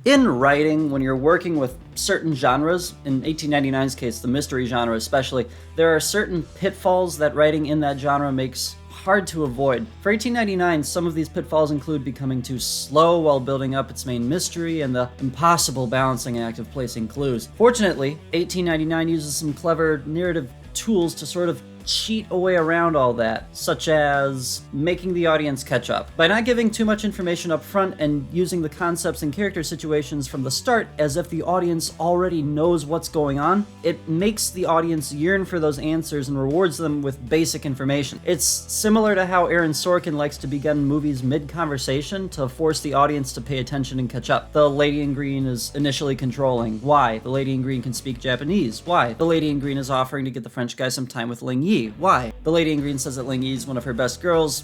In writing, when you're working with certain genres, in 1899's case, the mystery genre especially, there are certain pitfalls that writing in that genre makes hard to avoid. For 1899, some of these pitfalls include becoming too slow while building up its main mystery and the impossible balancing act of placing clues. Fortunately, 1899 uses some clever narrative tools to sort of cheat a way around all that, such as making the audience catch up. By not giving too much information up front and using the concepts and character situations from the start as if the audience already knows what's going on, it makes the audience yearn for those answers and rewards them with basic information. It's similar to how Aaron Sorkin likes to begin movies mid-conversation to force the audience to pay attention and catch up. The lady in green is initially controlling. Why? The lady in green can speak Japanese. Why? The lady in green is offering to get the French guy some time with Ling Yi. Why? The lady in green says that Ling Yi is one of her best girls.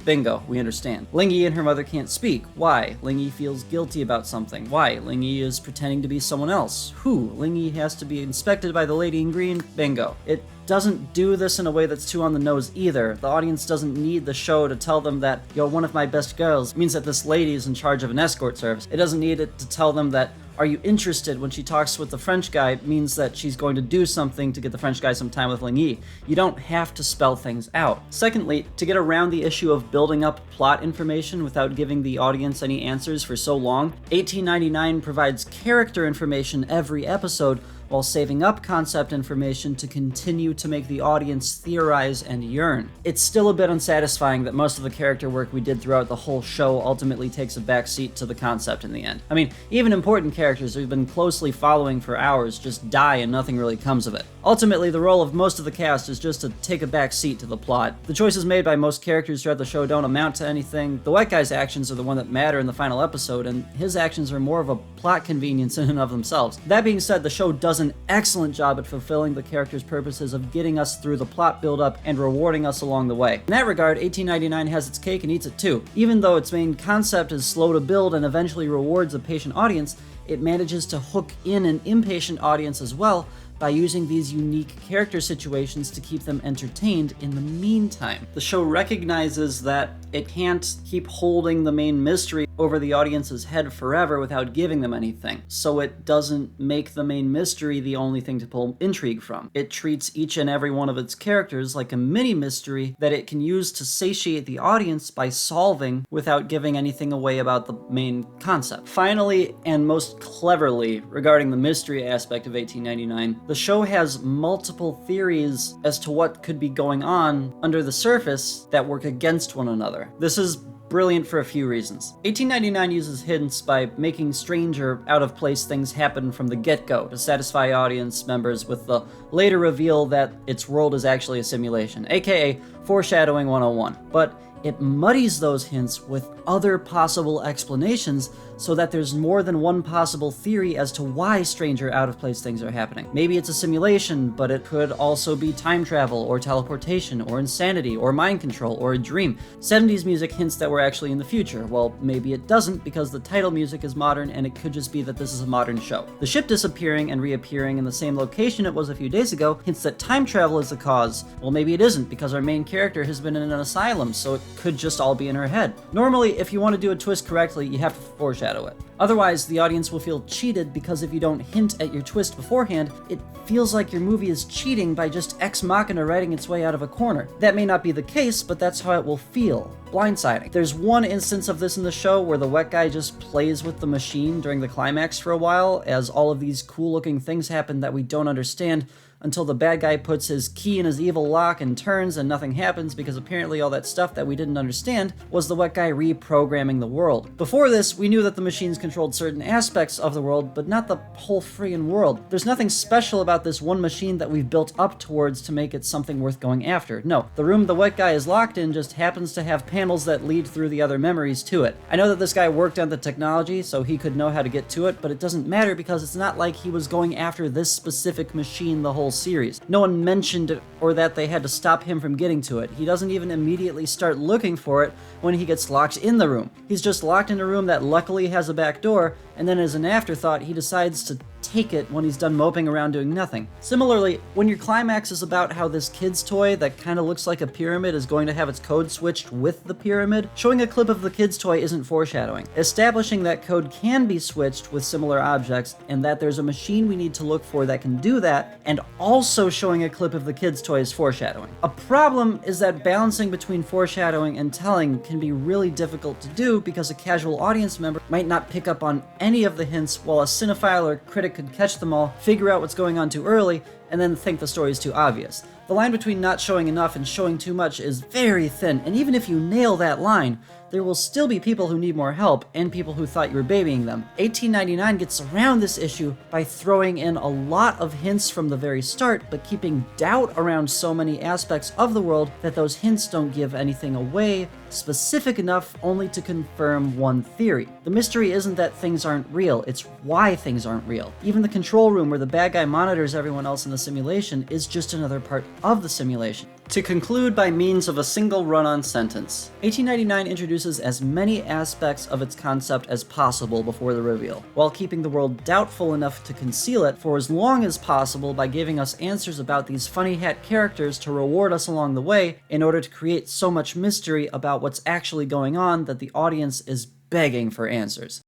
Bingo, we understand. Ling Yi and her mother can't speak. Why? Ling Yi feels guilty about something. Why? Ling Yi is pretending to be someone else. Who? Ling Yi has to be inspected by the lady in green. Bingo. It doesn't do this in a way that's too on the nose either. The audience doesn't need the show to tell them that you're one of my best girls means that this lady is in charge of an escort service. It doesn't need it to tell them that are you interested when she talks with the French guy means that she's going to do something to get the French guy some time with Ling Yi. You don't have to spell things out. Secondly, to get around the issue of building up plot information without giving the audience any answers for so long, 1899 provides character information every episode while saving up concept information to continue to make the audience theorize and yearn. It's still a bit unsatisfying that most of the character work we did throughout the whole show ultimately takes a backseat to the concept in the end. I mean, even important characters we've been closely following for hours just die and nothing really comes of it. Ultimately, the role of most of the cast is just to take a backseat to the plot. The choices made by most characters throughout the show don't amount to anything. The white guy's actions are the one that matter in the final episode, and his actions are more of a plot convenience in and of themselves. That being said, the show does an excellent job at fulfilling the characters' purposes of getting us through the plot build-up and rewarding us along the way. In that regard, 1899 has its cake and eats it too. Even though its main concept is slow to build and eventually rewards a patient audience, it manages to hook in an impatient audience as well by using these unique character situations to keep them entertained in the meantime. The show recognizes that it can't keep holding the main mystery over the audience's head forever without giving them anything, so it doesn't make the main mystery the only thing to pull intrigue from. It treats each and every one of its characters like a mini mystery that it can use to satiate the audience by solving without giving anything away about the main concept. Finally, and most cleverly, regarding the mystery aspect of 1899, the show has multiple theories as to what could be going on under the surface that work against one another. This is brilliant for a few reasons. 1899 uses hints by making strange or out-of-place things happen from the get-go to satisfy audience members with the later reveal that its world is actually a simulation, aka foreshadowing 101. But it muddies those hints with other possible explanations so that there's more than one possible theory as to why strange or out-of-place things are happening. Maybe it's a simulation, but it could also be time travel, or teleportation, or insanity, or mind control, or a dream. 70s music hints that we're actually in the future. Well, maybe it doesn't because the title music is modern and it could just be that this is a modern show. The ship disappearing and reappearing in the same location it was a few days ago hints that time travel is the cause. Well, maybe it isn't because our main character has been in an asylum, so it could just all be in her head. Normally, if you want to do a twist correctly, you have to foreshadow it. Otherwise, the audience will feel cheated because if you don't hint at your twist beforehand, it feels like your movie is cheating by just ex machina writing its way out of a corner. That may not be the case, but that's how it will feel. Blindsiding. There's one instance of this in the show where the wet guy just plays with the machine during the climax for a while as all of these cool looking things happen that we don't understand until the bad guy puts his key in his evil lock and turns and nothing happens because apparently all that stuff that we didn't understand was the wet guy reprogramming the world. Before this, we knew that the machines controlled certain aspects of the world, but not the whole friggin' world. There's nothing special about this one machine that we've built up towards to make it something worth going after. No, the room the wet guy is locked in just happens to have panels that lead through the other memories to it. I know that this guy worked on the technology, so he could know how to get to it, but it doesn't matter because it's not like he was going after this specific machine the whole series. No one mentioned it or that they had to stop him from getting to it. He doesn't even immediately start looking for it when he gets locked in the room. He's just locked in a room that luckily has a back door, and then as an afterthought, he decides to take it when he's done moping around doing nothing. Similarly, when your climax is about how this kid's toy that kind of looks like a pyramid is going to have its code switched with the pyramid, showing a clip of the kid's toy isn't foreshadowing. Establishing that code can be switched with similar objects and that there's a machine we need to look for that can do that, and also showing a clip of the kid's toy is foreshadowing. A problem is that balancing between foreshadowing and telling can be really difficult to do because a casual audience member might not pick up on any of the hints, while a cinephile or critic could catch them all, figure out what's going on too early, and then think the story is too obvious. The line between not showing enough and showing too much is very thin, and even if you nail that line, there will still be people who need more help and people who thought you were babying them. 1899 gets around this issue by throwing in a lot of hints from the very start, but keeping doubt around so many aspects of the world that those hints don't give anything away specific enough only to confirm one theory. The mystery isn't that things aren't real, it's why things aren't real. Even the control room where the bad guy monitors everyone else in the simulation is just another part of the simulation. To conclude by means of a single run-on sentence, 1899 introduces as many aspects of its concept as possible before the reveal, while keeping the world doubtful enough to conceal it for as long as possible by giving us answers about these funny hat characters to reward us along the way in order to create so much mystery about what's actually going on that the audience is begging for answers.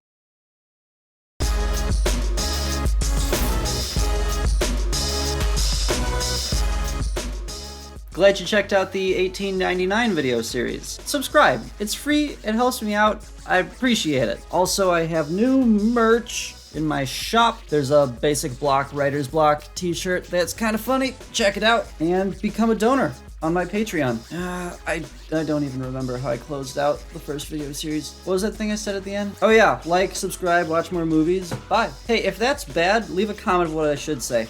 Glad you checked out the 1899 video series. Subscribe, it's free, it helps me out, I appreciate it. Also, I have new merch in my shop. There's a Basic Block Writer's Block t-shirt that's kind of funny, check it out, and become a donor on my Patreon. I don't even remember how I closed out the first video series. What was that thing I said at the end? Oh yeah, like, subscribe, watch more movies, bye. Hey, if that's bad, leave a comment of what I should say.